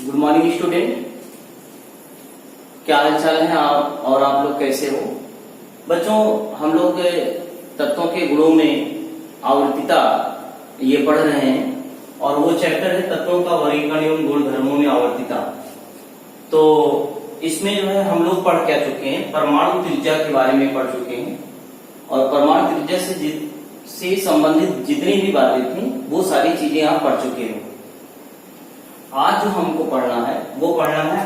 Good morning student, क्या हाल चाल है आप और आप लोग कैसे हो? बच्चों, हम लोग तत्वों के गुणों में आवर्तिता ये पढ़ रहे हैं और वो चैप्टर है तत्वों का वर्गीकरण एवं गुण धर्मों में आवर्तिता। तो इसमें जो है हम लोग पढ़ क्या चुके हैं, परमाणु त्रिज्या के बारे में पढ़ चुके हैं और परमाणु त्रिज्या से संबंधित जितनी भी बातें थी वो सारी चीजें आप पढ़ चुके हैं। आज जो हमको पढ़ना है वो पढ़ना है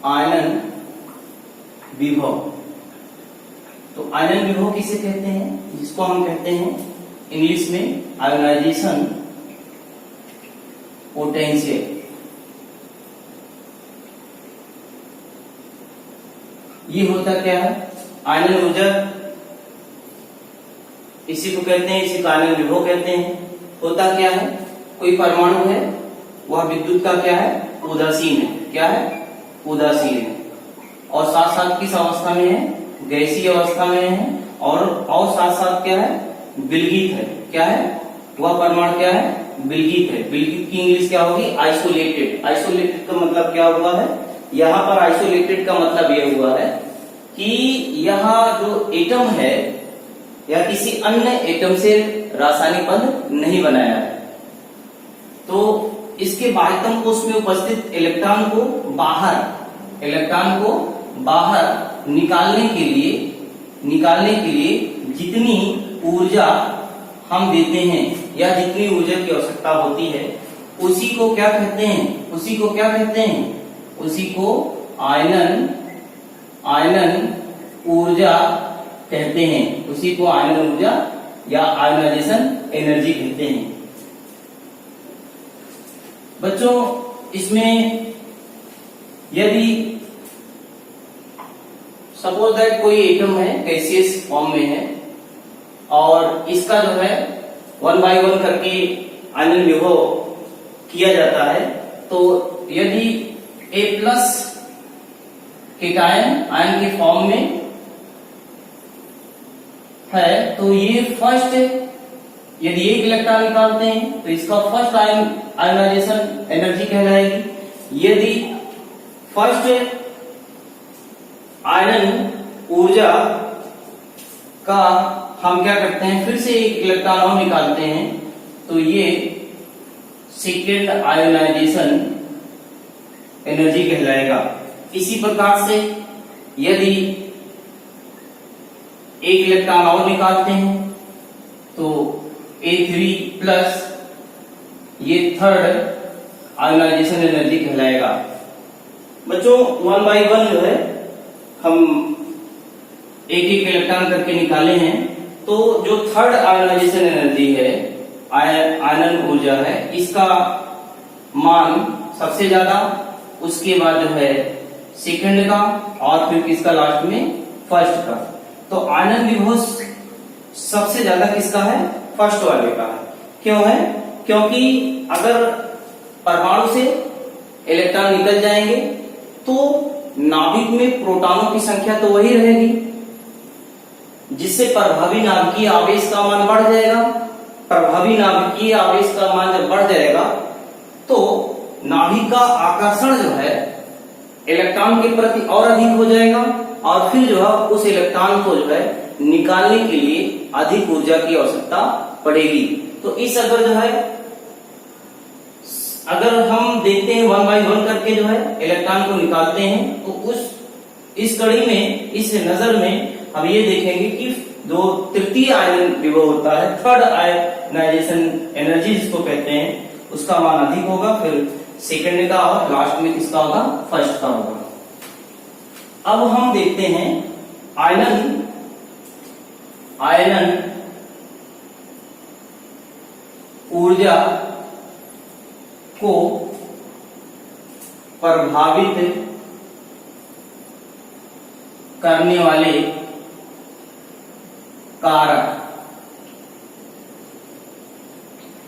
आयनन विभव। तो आयनन विभव किसे कहते हैं? जिसको हम कहते हैं इंग्लिश में आयोनाइजेशन पोटेंशियल। ये होता क्या है? आयनन ऊर्जा इसी को कहते हैं, इसी को आयनन विभव कहते हैं। होता क्या है? कोई परमाणु है, वह विद्युत का क्या है? उदासीन है। क्या है? उदासीन है। और साथ साथ किस अवस्था में है? गैसीय अवस्था में है। और साथ साथ क्या है? विलगित है। क्या है? वह परमाणु क्या है? विलगित है। विलगित की इंग्लिश क्या होगी? आइसोलेटेड। आइसोलेटेड का मतलब क्या हुआ है? यहाँ पर आइसोलेटेड का मतलब यह हुआ है कि यहाँ जो एटम है या किसी अन्य एटम से रासायनिक बंध नहीं बनाया है, तो इसके बाह्यतम कोश में उपस्थित इलेक्ट्रॉन को बाहर निकालने के लिए जितनी ऊर्जा हम देते हैं या जितनी ऊर्जा की आवश्यकता होती है उसी को क्या कहते हैं? उसी को आयनन ऊर्जा कहते हैं। उसी को आयनन ऊर्जा या आयोनाइजेशन एनर्जी कहते हैं। बच्चों, इसमें यदि सपोज दैट कोई एटम है, गैसियस फॉर्म में है और इसका जो है 1 by 1 करके आयनन विभव किया जाता है, तो यदि A+ केटायन आयन के फॉर्म में है तो ये फर्स्ट, यदि एक इलेक्ट्रॉन निकालते हैं तो इसका फर्स्ट आयोनाइजेशन एनर्जी कहलाएगी। यदि फर्स्ट आयनन ऊर्जा का हम क्या करते हैं, फिर से एक इलेक्ट्रॉन और निकालते हैं तो ये सेकेंड आयोनाइजेशन एनर्जी कहलाएगा। इसी प्रकार से यदि एक इलेक्ट्रॉन और निकालते हैं तो A3+ ये थर्ड आयोनाइजेशन एनर्जी कहलाएगा। बच्चों, 1 by 1 जो है हम एक एक इलेक्ट्रॉन करके निकाले हैं, तो जो थर्ड आयोनाइजेशन एनर्जी है, आयनन ऊर्जा है, इसका मान सबसे ज्यादा, उसके बाद जो है सेकंड का और फिर किसका लास्ट में? फर्स्ट का। तो आयनन विभव सबसे ज्यादा किसका है? फर्स्ट वाले का है। क्यों है? क्योंकि अगर परमाणु से इलेक्ट्रॉन निकल जाएंगे तो नाभिक में प्रोटॉनों की संख्या तो वही रहेगी, जिससे प्रभावी नाभिकीय आवेश का मान बढ़ जाएगा। प्रभावी नाभिकीय आवेश का मान जब बढ़ जाएगा तो नाभिक का आकर्षण जो है इलेक्ट्रॉन के प्रति और अधिक हो जाएगा और फिर जो है उस इलेक्ट्रॉन को जो है निकालने के लिए अधिक ऊर्जा की आवश्यकता पड़ेगी। तो इस अगर हम देखते हैं 1 by 1 करके जो है इलेक्ट्रॉन को निकालते हैं तो इस कड़ी में, इस नजर में हम ये देखेंगे कि जो तृतीय आयनन विभव होता है, थर्ड आयनाइजेशन एनर्जी जिसको कहते हैं, उसका मान अधिक होगा, फिर सेकंड का और लास्ट में किसका होगा? फर्स्ट का होगा। अब हम देखते हैं आयनन ऊर्जा को प्रभावित करने वाले कारक।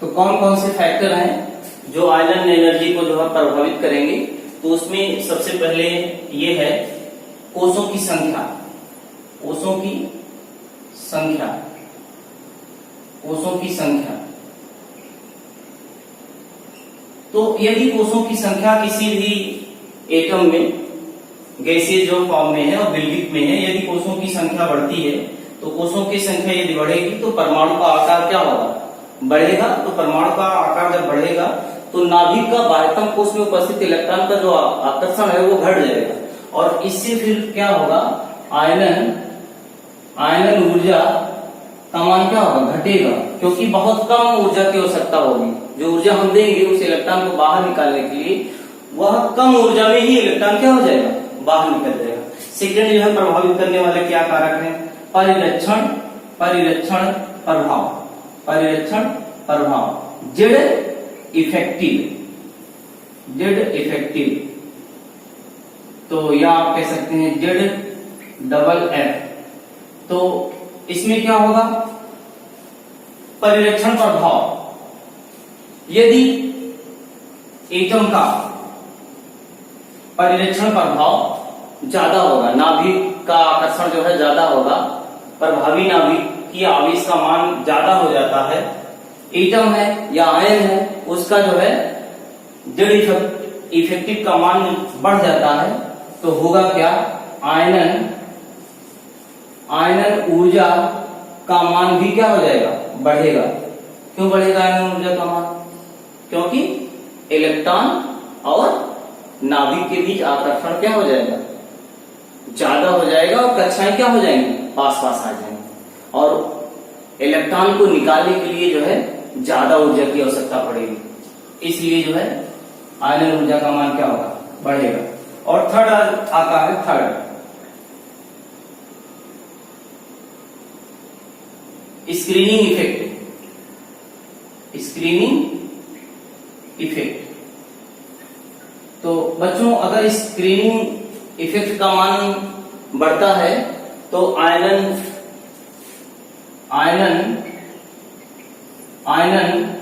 तो कौन कौन से फैक्टर हैं जो आयनन एनर्जी को जो है प्रभावित करेंगे? तो उसमें सबसे पहले ये है कोषों की संख्या। तो यदि कोषों की संख्या किसी भी एटम में गैसीय जो फॉर्म में है और विलगित में है, यदि कोषों की संख्या बढ़ती है तो कोषों की संख्या यदि बढ़ेगी तो परमाणु का आकार क्या होगा, बढ़ेगा। तो परमाणु का आकार जब बढ़ेगा तो नाभिक का बाह्यतम कोष में उपस्थित इलेक्ट्रॉन का जो आकर्षण है वो घट जाएगा, और इससे फिर क्या होगा, आयनन ऊर्जा का मान क्या होगा, घटेगा, क्योंकि बहुत कम ऊर्जा की आवश्यकता होगी। जो ऊर्जा हम देंगे उस इलेक्ट्रॉन को बाहर निकालने के लिए, वह कम ऊर्जा में ही इलेक्ट्रॉन क्या हो जाएगा, बाहर निकल जाएगा। सेकंड जो है प्रभावित करने वाले क्या कारक हैं, परिरक्षण प्रभाव, जेड इफेक्टिव, तो या आप कह सकते हैं ZFF। तो इसमें क्या होगा, परिरक्षण प्रभाव, यदि एटम का परिरक्षण प्रभाव ज्यादा होगा, नाभिक का आकर्षण जो है ज्यादा होगा, प्रभावी नाभिक की आवेश का मान ज्यादा हो जाता है, एटम है या आयन है उसका जो है जेड इफेक्टिव का मान बढ़ जाता है, तो होगा क्या, आयनन ऊर्जा का मान भी क्या हो जाएगा, बढ़ेगा। क्यों बढ़ेगा आयनन ऊर्जा का मान, क्योंकि इलेक्ट्रॉन और नाभिक के बीच आकर्षण क्या हो जाएगा, ज्यादा हो जाएगा, और कक्षाएं क्या हो जाएंगी, पास पास आ जाएंगी, और इलेक्ट्रॉन को निकालने के लिए जो है ज्यादा ऊर्जा की आवश्यकता पड़ेगी, इसलिए जो है आयनन ऊर्जा का मान क्या होगा, बढ़ेगा। और थर्ड आता है स्क्रीनिंग इफेक्ट। तो बच्चों अगर स्क्रीनिंग इफेक्ट का मान बढ़ता है तो आयनन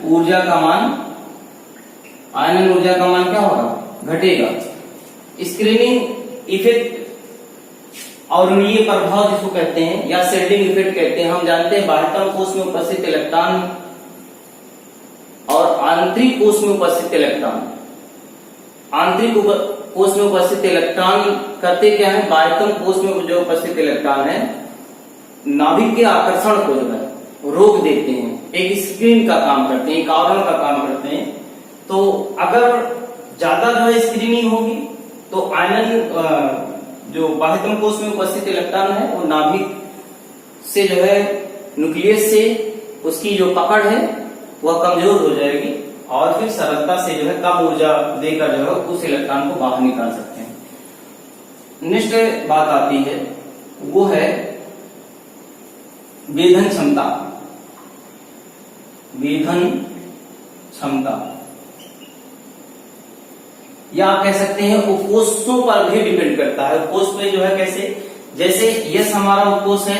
ऊर्जा का मान क्या होगा, घटेगा। स्क्रीनिंग इफेक्ट और ये प्रभाव जिसको कहते हैं या शेल्डिंग इफेक्ट कहते हैं, हम जानते हैं बाह्यतम कोष में उपस्थित इलेक्ट्रॉन और आंतरिक कोष में उपस्थित इलेक्ट्रॉन, आंतरिक कोष में उपस्थित इलेक्ट्रॉन करते क्या है, बाह्यतम कोष में जो उपस्थित इलेक्ट्रॉन है नाभिक के आकर्षण को जो है रोक देते हैं, एक स्क्रीन का काम करते हैं, एक आवरण का काम करते हैं। तो अगर ज्यादा जो है स्क्रीनिंग होगी तो आयनन जो बाह्यतम कोष में उपस्थित इलेक्ट्रॉन है वो नाभिक से जो है न्यूक्लियस से उसकी जो पकड़ है वह कमजोर हो जाएगी, और फिर सरलता से जो है कम ऊर्जा देकर जो है उस इलेक्ट्रॉन को बाहर निकाल सकते हैं। नेक्स्ट बात आती है वो है वेधन क्षमता, या आप कह सकते हैं उपकोषों पर भी डिपेंड करता है। उपकोष पे जो है कैसे, जैसे यस हमारा उपकोष है,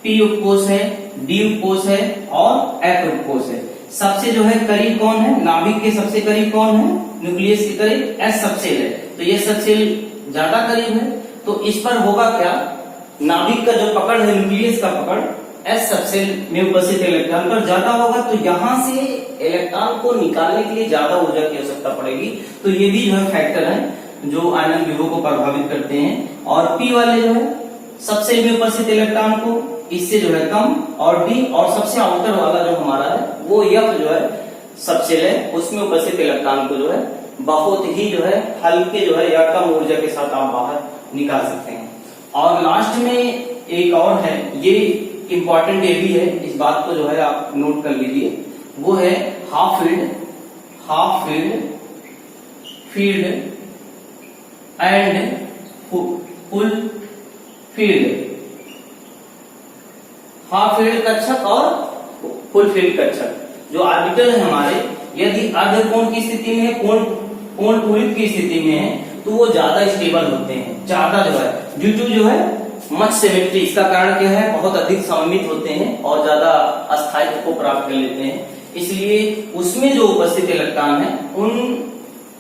पी उपकोष है, डी उपकोष है और एफ उपकोष है। सबसे जो है करीब कौन है, नाभिक के सबसे करीब कौन है, न्यूक्लियस के करीब एस सबसेल है, तो ये सबसेल ज्यादा करीब है। तो इस पर होगा क्या, नाभिक का जो पकड़ है, न्यूक्लियस का पकड़ एस सबसेल में उपस्थित इलेक्ट्रॉन पर ज्यादा होगा, तो यहां से इलेक्ट्रॉन को निकालने के लिए ज्यादा ऊर्जा की आवश्यकता पड़ेगी। तो ये भी जो है फैक्टर है जो आयनन विभव को प्रभावित करते हैं। और पी वाले जो है सबसेल में उपस्थित इलेक्ट्रॉन को इससे जो है कम, और डी और सबसे आउटर वाला जो हमारा है वो एफ जो है सबसेल है, उसमें उपस्थित इलेक्ट्रॉन को जो है बहुत ही जो है हल्के जो है या कम ऊर्जा के साथ आप बाहर निकाल सकते हैं। और लास्ट में एक और है, ये इंपॉर्टेंट ये भी है, इस बात को जो है आप नोट कर लीजिए, वो है half field and full field. Half field कक्षक और फुल फील्ड कक्षक जो ऑर्बिटल है हमारे, यदि अर्ध कोण की स्थिति में है, कोण पूरित की स्थिति में है, तो वो ज्यादा स्टेबल होते हैं, ज्यादा जो है ड्यू टू जो है मच सिमेट्री। इसका कारण क्या है, बहुत अधिक सममित होते हैं और ज्यादा अस्थायित्व को प्राप्त कर लेते हैं, इसलिए उसमें जो उपस्थित इलेक्ट्रॉन है उन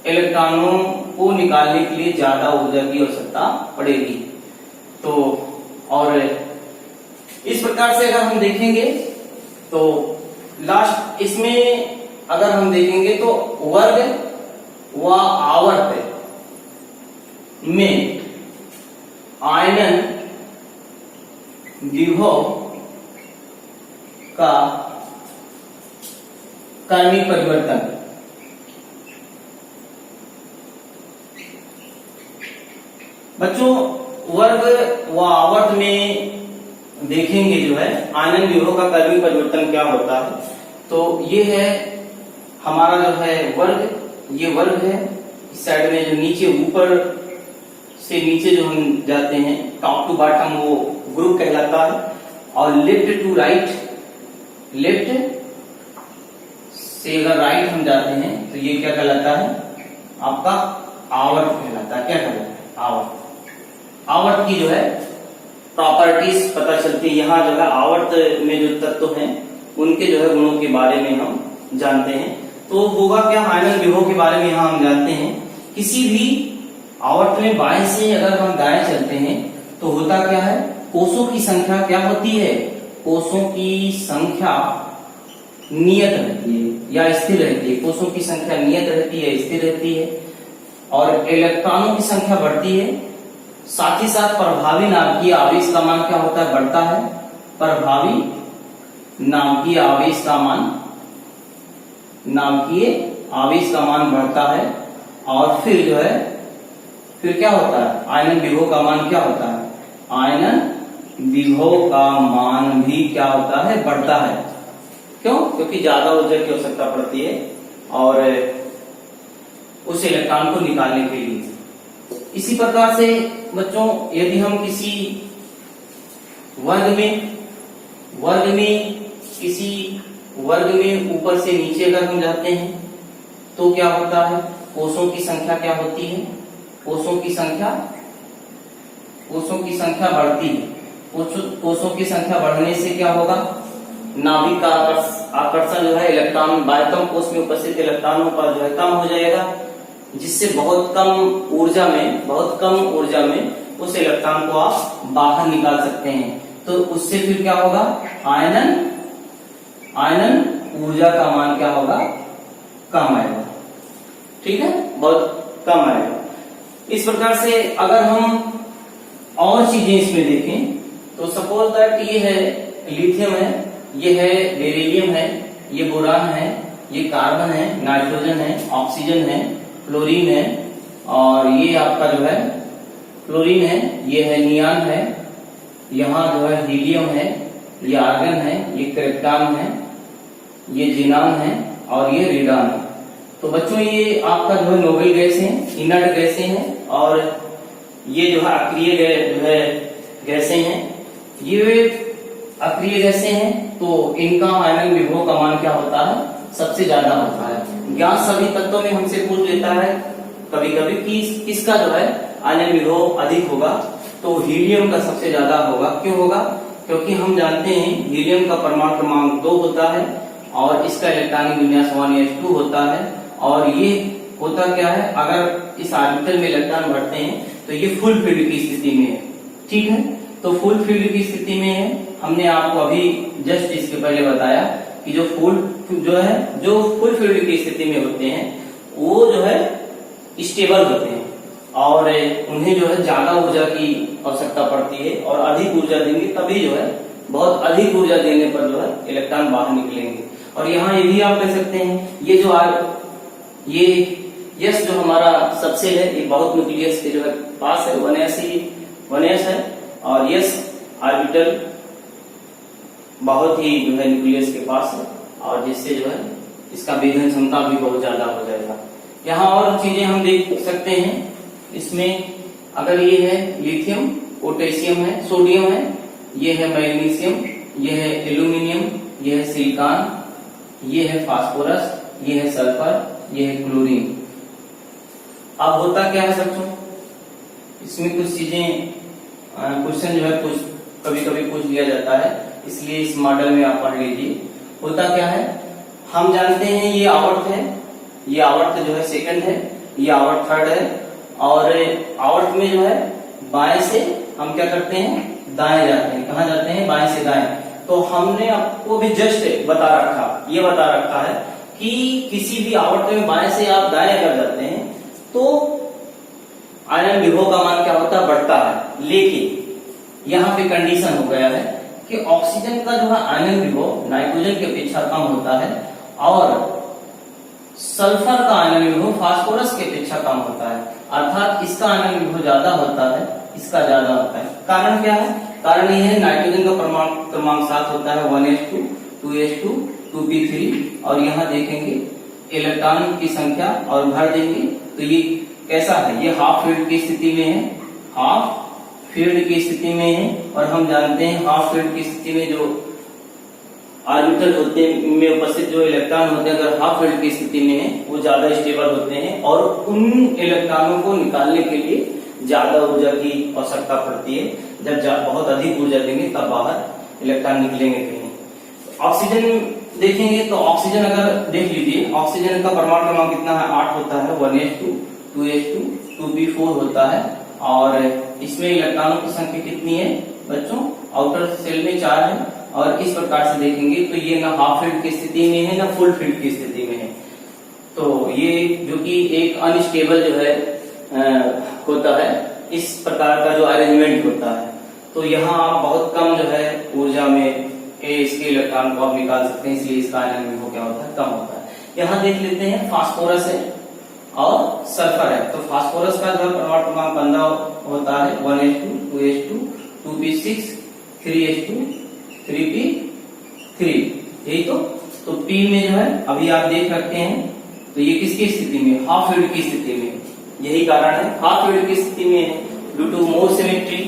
इलेक्ट्रॉनों को निकालने के लिए ज्यादा ऊर्जा की आवश्यकता पड़ेगी। तो और इस प्रकार से अगर हम देखेंगे तो लास्ट इसमें अगर हम देखेंगे तो वर्ग व आवर्त में आयनन विभव का कर्मी परिवर्तन बच्चों वर्ग व आवर्त में देखेंगे जो है आयनन विभव का कर्मी परिवर्तन क्या होता है। तो ये है हमारा जो है वर्ग, ये वर्ग है। इस साइड में जो नीचे ऊपर से नीचे जो हम जाते हैं टॉप टू बॉटम वो ग्रुप कहलाता है, और लेफ्ट टू राइट, लेफ्ट से अगर राइट हम जाते हैं तो ये क्या कहलाता है आपका आवर्त कहलाता है। क्या कहलाता है? आवर्त। आवर्त की जो है प्रॉपर्टीज पता चलती है। यहाँ जो है आवर्त में जो तत्व हैं उनके जो है गुणों के बारे में हम जानते हैं। तो होगा क्या, आयनन विभव के बारे में यहाँ हम जानते हैं। किसी भी आवर्त में बाएं से अगर हम दाएं चलते हैं तो होता क्या है, कोषों की संख्या क्या होती है, कोषों की संख्या नियत रहती है या स्थिर रहती है। कोषों की संख्या नियत रहती है, स्थिर रहती है, और इलेक्ट्रॉनों की संख्या बढ़ती है। साथ ही साथ प्रभावी नाभिकीय आवेश का मान क्या होता है, बढ़ता है। प्रभावी नाभिकीय आवेश का मान, नाभिकीय आवेश का मान बढ़ता है। और फिर जो है फिर क्या होता है, आयनन विभव का मान क्या होता है, आयनन विभव का मान भी क्या होता है, बढ़ता है। क्यों? क्योंकि ज्यादा ऊर्जा की आवश्यकता पड़ती है और उस इलेक्ट्रॉन को निकालने के लिए। इसी प्रकार से बच्चों यदि हम किसी वर्ग में ऊपर से नीचे अगर हम जाते हैं तो क्या होता है, कोषों की संख्या क्या होती है, कोषों की संख्या बढ़ती है। कोषों की संख्या बढ़ने से क्या होगा, नाभिक का आकर्षण जो है इलेक्ट्रॉन बाह्यतम कोष में उपस्थित इलेक्ट्रॉनों पर जो है कम हो जाएगा, जिससे बहुत कम ऊर्जा में उस इलेक्ट्रॉन को आप बाहर निकाल सकते हैं। तो उससे फिर क्या होगा, आयनन ऊर्जा का मान क्या होगा, कम आएगा। ठीक है, बहुत कम आएगा। इस प्रकार से अगर हम और चीजें इसमें देखें तो सपोज दैट ये है लिथियम है, ये है बेरिलियम है, ये बोरान है, ये कार्बन है, नाइट्रोजन है, ऑक्सीजन है, फ्लोरीन है, और ये आपका जो है फ्लोरीन है, ये है नियान है, यहाँ जो है हीलियम है, ये आर्गन है, ये क्रिप्टॉन है, ये जिनान है, और ये रेडान है। तो बच्चों ये आपका जो है नोबेल गैस है, इनर्ट गैसें हैं, और ये जो है अक्रिय जो है गैसें हैं। ये अक्रिय गैसें हैं तो इनका आयनन विभव का मान क्या होता है, सबसे ज्यादा होता है। ज्ञात सभी तत्वों में हमसे पूछ लेता है कभी कभी कि किसका जो है आयनन विभव अधिक होगा, तो हीलियम का सबसे ज्यादा होगा। क्यों होगा, क्योंकि हम जानते हैं हीलियम का परमाणु क्रमांक 2 होता है और इसका इलेक्ट्रॉनिक विन्यास 1s2 होता है। और ये होता क्या है, अगर इस ऑर्बिटल में इलेक्ट्रॉन बढ़ते हैं तो ये फुल फील्ड की स्थिति में है। ठीक है, तो फुल फील्ड की स्थिति में है। हमने आपको अभी जस्ट इसके पहले बताया कि जो फुल फील्ड की स्थिति में होते हैं वो जो है स्टेबल होते हैं और उन्हें जो है ज्यादा ऊर्जा की आवश्यकता पड़ती है, और अधिक ऊर्जा देंगे तभी जो है, बहुत अधिक ऊर्जा देने पर जो है इलेक्ट्रॉन बाहर निकलेंगे। और यहाँ ये भी आप कह सकते हैं ये यस जो हमारा सबसेल है, ये बहुत न्यूक्लियस के जो है पास है, 1s है, और यस ऑर्बिटल बहुत ही जो है न्यूक्लियस के पास है, और जिससे जो है इसका वेधन क्षमता भी बहुत ज्यादा हो जाएगा। यहाँ और चीजें हम देख सकते हैं इसमें, अगर ये है लिथियम, पोटेशियम है, सोडियम है, ये है मैग्नीशियम, ये है एल्यूमिनियम, ये है सिलिकॉन, ये है फास्फोरस, ये है सल्फर, ये है क्लोरीन। अब होता क्या है बच्चों, इसमें कुछ चीजें क्वेश्चन जो है कुछ कभी कभी पूछ लिया जाता है, इसलिए इस मॉडल में आप पढ़ लीजिए। होता क्या है, हम जानते हैं ये आवर्त है, ये आवर्त जो है सेकंड है, ये आवर्त थर्ड है, और आवर्त में जो है बाएं से हम क्या करते हैं, दाएं जाते हैं। कहाँ जाते हैं, बाएं से दाएं। तो हमने आपको भी जस्ट बता रखा है कि किसी भी आवर्त में बाएं से आप दाएं अगर जाते हैं तो आयन विभव का मान क्या होता है, बढ़ता है। लेकिन यहाँ पे कंडीशन हो गया है कि ऑक्सीजन का जो है आयन विभव नाइट्रोजन की अपेक्षा कम होता है और सल्फर का आयन विभव फास्फोरस की अपेक्षा कम होता है, अर्थात इसका आयन विभव ज्यादा होता है, इसका ज्यादा होता है। कारण क्या है? कारण यह है नाइट्रोजन का परमाणु क्रमांक 7 होता है 1s2 2s2 2p3 और यहाँ देखेंगे इलेक्ट्रॉन की संख्या और भर देंगे तो ये कैसा है, ये हाफ फील्ड की स्थिति में है, हाफ फील्ड की स्थिति में है। और हम जानते हैं हाफ फील्ड की स्थिति में जो ऑर्बिटल होते में उपस्थित जो इलेक्ट्रॉन होते हैं अगर हाफ फील्ड की स्थिति में है वो ज्यादा स्टेबल होते हैं और उन इलेक्ट्रॉनों को निकालने के लिए ज्यादा ऊर्जा की आवश्यकता पड़ती है। जब बहुत अधिक ऊर्जा देंगे तब बाहर इलेक्ट्रॉन निकलेंगे कहीं। ऑक्सीजन देखेंगे तो ऑक्सीजन अगर देख लीजिए, ऑक्सीजन का परमाणु क्रमांक कितना है, 8 होता है 1s2 2s2 2p4 होता है और इसमें इलेक्ट्रॉनों की संख्या कितनी है बच्चों, आउटर सेल में 4 है। और इस प्रकार से देखेंगे तो ये ना हाफ फील्ड की स्थिति में है ना फुल फील्ड की स्थिति में है, तो ये जो कि एक अनस्टेबल जो है होता है, इस प्रकार का जो अरेंजमेंट होता है। तो यहाँ आप बहुत कम जो है ऊर्जा में इसके इलेक्ट्रॉन को आप निकाल सकते हैं, इसलिए इसका आयन विभव क्या होता है, कम होता है। यहाँ देख लेते हैं फास्फोरस है और सल्फर है, तो फास्फोरस का जो परमाणु क्रमांक 15 होता है 1s2 2s2 2p6 3s2 3p3, यही तो P में जो है अभी आप देख सकते हैं तो ये किसकी स्थिति में, हाफ फील्ड की स्थिति में, यही कारण है हाफ फील्ड की स्थिति में है। ड्यू टू मोर सिमेट्री,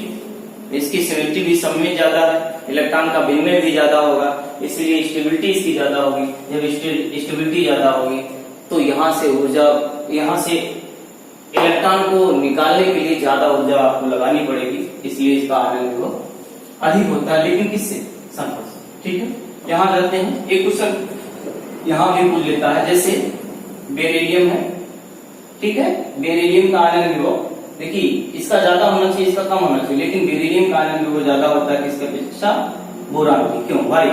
इसकी सिमेट्री भी सब में ज्यादा है, इलेक्ट्रॉन का विनिमय भी ज्यादा होगा, इसलिए स्टेबिलिटी इसकी ज्यादा होगी। जब स्टेबिलिटी ज्यादा होगी तो यहाँ से ऊर्जा, यहाँ से इलेक्ट्रॉन को निकालने के लिए ज्यादा ऊर्जा आपको लगानी पड़ेगी, इसलिए इसका आयन विभव अधिक होता है। लेकिन किससे, सल्फर से। ठीक है, यहाँ जाते हैं एक क्वेश्चन यहाँ भी पूछ लेता है, जैसे बेरिलियम है, ठीक है, बेरिलियम का आयन विभव देखिए इसका ज्यादा होना चाहिए, इसका कम होना चाहिए, लेकिन बेरिलियम का आयन विभव ज्यादा होता है किसके अपेक्षा, बोरान की। क्यों भाई?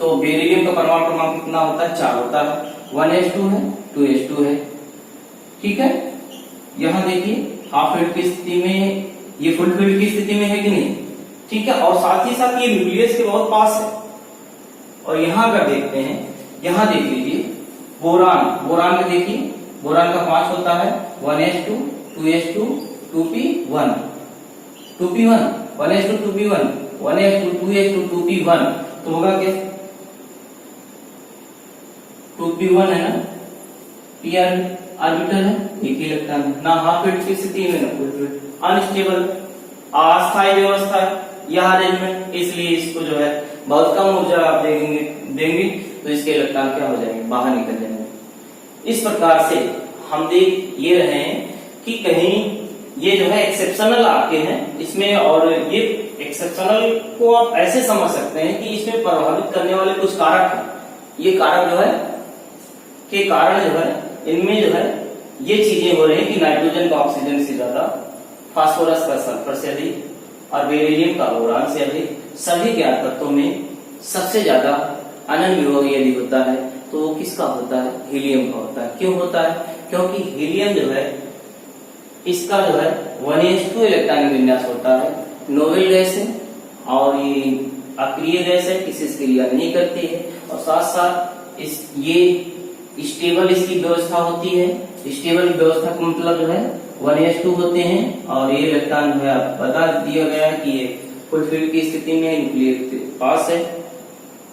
तो बेरिलियम का परमाणु क्रमांक कितना होता है, 4 होता है, 1s2 है 2s2 है, ठीक है। यहाँ देखिए हाफ फील्ड की स्थिति में, ये फुल फील्ड की स्थिति में है कि नहीं, ठीक है, और साथ ही साथ ये न्यूक्लियस के बहुत पास है। और यहाँ अगर देखते हैं, यहाँ देख लीजिए बोरान, बोरान में देखिए बोरान का 5 होता है 1s2 2s2 2p1 2p1 1s2 2p1 1s2 2s2 2p1, तो होगा क्या, 2p1 है ना, p ऑर्बिटल है, एक ही इलेक्ट्रॉन है, ना हाफ फील्ड की स्थिति में ना फुल फील्ड, अनस्टेबल अस्थायी व्यवस्था यह अरेंजमेंट, इसलिए इसको जो है बहुत कम ऊर्जा आप देंगे तो इसके इलेक्ट्रॉन क्या हो जाएंगे, बाहर निकल जाएंगे। इस प्रकार से हम देख ये रहे हैं कि कहीं ये जो है एक्सेप्शनल आते हैं इसमें, और ये एक्सेप्शनल को आप ऐसे समझ सकते हैं कि इसमें प्रभावित करने वाले कुछ कारक हैं। ये कारक जो है के कारण जो है इनमें जो है ये चीजें हो रही है कि नाइट्रोजन का ऑक्सीजन से ज्यादा, फास्फोरस का सल्फर से अधिक और बेरिलियम का बोरान से अधिक, सभी ज्ञात तत्वों में सबसे ज्यादा आयन विभव यदि होता है तो किसका होता है, हीलियम का होता है। क्यों होता है? क्योंकि हीलियम जो है इसका जो है 1s2 इलेक्ट्रॉनिक विन्यास होता है, नोबेल गैस है और ये अक्रिय गैस है, किसी से क्रिया नहीं करती है, और साथ साथ ये स्टेबल इसकी व्यवस्था होती है। स्टेबल व्यवस्था का मतलब जो है 1s2 होते हैं और ये इलेक्ट्रॉन जो है बता दिया गया है कि ये फुल फील्ड की स्थिति में न्यूक्लियस के पास है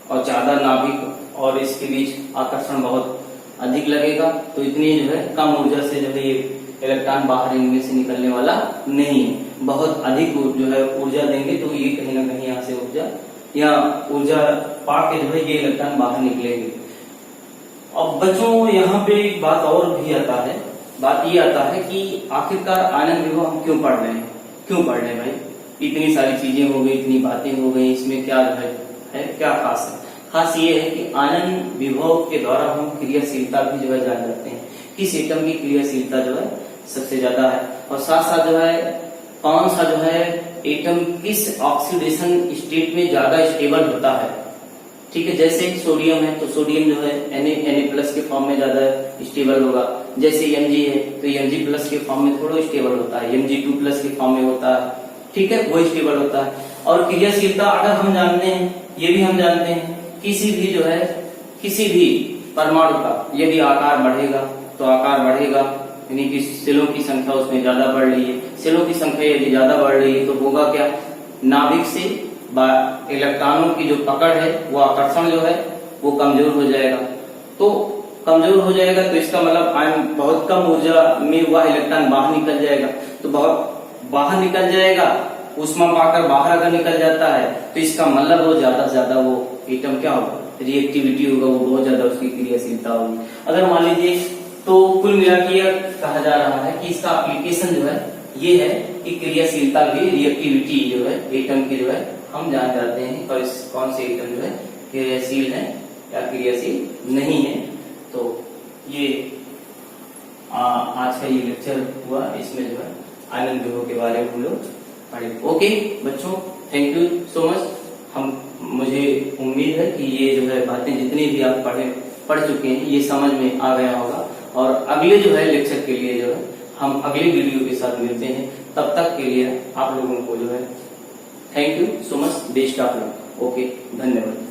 और ज्यादा नाभिक और इसके बीच आकर्षण बहुत अधिक लगेगा, तो इतनी जो है कम ऊर्जा से जो है ये इलेक्ट्रॉन बाहर इनमें से निकलने वाला नहीं है। बहुत अधिक जो है ऊर्जा देंगे तो ये कहीं ना कहीं यहाँ से ऊर्जा पाके जो है ये इलेक्ट्रॉन बाहर निकलेंगे। अब बच्चों यहाँ पे एक बात और भी आता है, बात ये आता है कि आखिरकार आयन विभव हम क्यों पढ़ रहे हैं, क्यों पढ़ रहे हैं भाई, इतनी सारी चीजें हो गई, इतनी बातें हो गई, इसमें क्या जो है क्या खास है? खास ये है कि आयन विभव के द्वारा हम क्रियाशीलता भी जो है जान जाते हैं, किस एटम की क्रियाशीलता जो है सबसे ज्यादा है, और साथ साथ जो है कौन सा जो है एटम किस ऑक्सीडेशन स्टेट में ज्यादा स्टेबल होता है, ठीक है। जैसे सोडियम है तो सोडियम जो है Na प्लस के फॉर्म में ज्यादा स्टेबल होगा। जैसे Mg है तो Mg प्लस के फॉर्म में थोड़ा स्टेबल होता है, Mg2 प्लस के फॉर्म में होता है, ठीक है, वो स्टेबल होता है। और क्रियाशीलता अगर हम जानते हैं, ये भी हम जानते हैं, किसी भी जो है किसी भी परमाणु का यदि आकार बढ़ेगा तो आकार बढ़ेगा, यानी कि सेलों की संख्या उसमें ज्यादा बढ़ रही है, सेलों की संख्या यदि ज्यादा बढ़ रही है तो होगा क्या, नाभिक से इलेक्ट्रॉनों की जो पकड़ है, वो आकर्षण जो है वो कमजोर हो जाएगा। तो कमजोर हो जाएगा तो इसका मतलब बहुत कम ऊर्जा में वह इलेक्ट्रॉन बाहर निकल जाएगा। तो बहुत बाहर निकल जाएगा, ऊष्मा पाकर बाहर अगर निकल जाता है तो इसका मतलब वो ज्यादा से ज्यादा वो एटम क्या होगा, रिएक्टिविटी होगा, वो बहुत ज्यादा उसकी क्रियाशीलता होगी। अगर मान लीजिए, तो कुल मिला के यह कहा जा रहा है कि इसका एप्लीकेशन जो है ये है कि क्रियाशीलता भी, रिएक्टिविटी जो है एटम की जो है हम जान जाते हैं और इस कौन से एटम जो है क्रियाशील है या क्रियाशील नहीं है। तो ये आज का ये लेक्चर हुआ, इसमें जो है आनंद विभव के बारे में हम लोग पढ़े। ओके बच्चों, थैंक यू सो मच। मुझे उम्मीद है कि ये जो है बातें जितनी भी आप पढ़ चुके हैं ये समझ में आ गया होगा। और अगले जो है लेक्चर के लिए जो है हम अगले वीडियो के साथ मिलते हैं। तब तक के लिए आप लोगों को जो है thank you so much, best of luck. Okay, धन्यवाद।